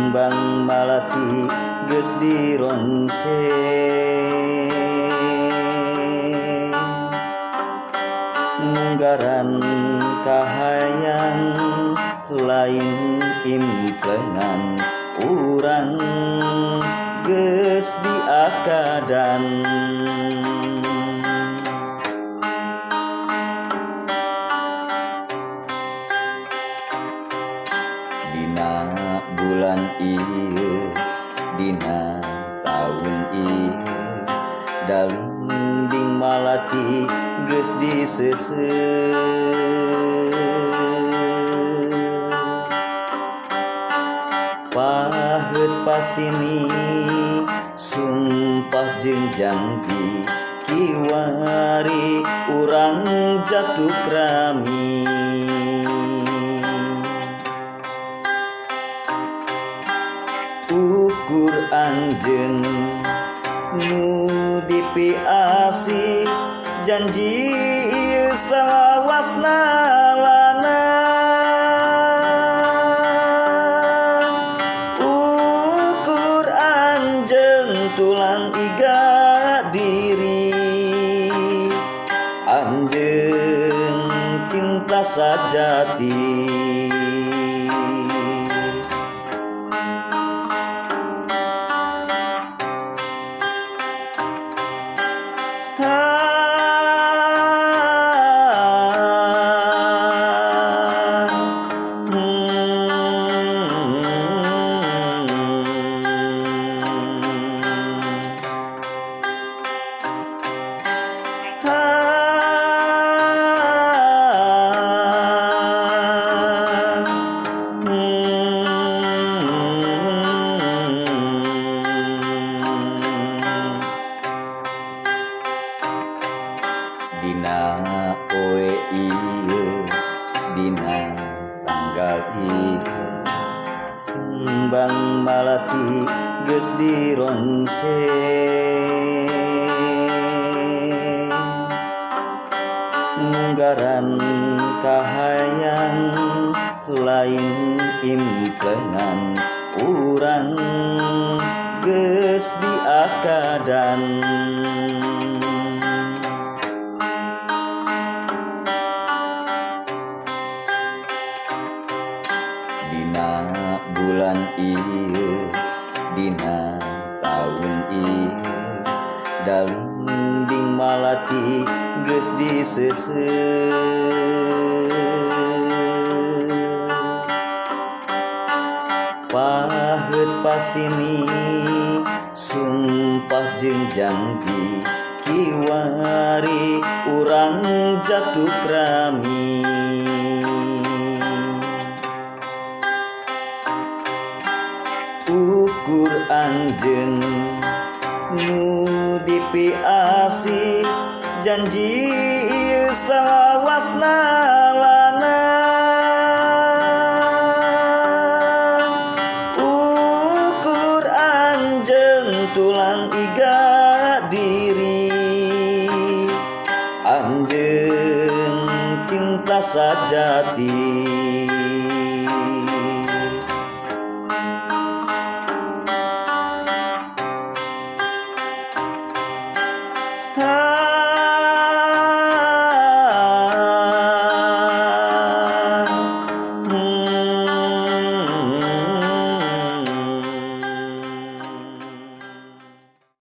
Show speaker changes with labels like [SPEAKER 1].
[SPEAKER 1] kembang malati geus dironceng munggaran kahayang lain implengan urang geus diakadan dina bulan ieu dina taun ieu dalinding malati geus diseuseuh paheut pasini sumpah jeung janji kiwari urang jatuh krami ukur anjeun nu dipiasi janji ieu salawasna lana ukur anjeun tulang iga diri anjeun cinta sajati dina poe ieu dina tanggal ieu kembang malati geus dironceng munggaran kahayang lain implengan urang geus diakadan dina bulan ieu dina taun ieu dalinding malati geus diseuseuh paheut pasini sumpah jeung janji kiwari urang jatuh krami ukur anjeun nu dipiasi janji ieu salawasna lana ukur anjeun tulang iga diri anjeun cinta sajati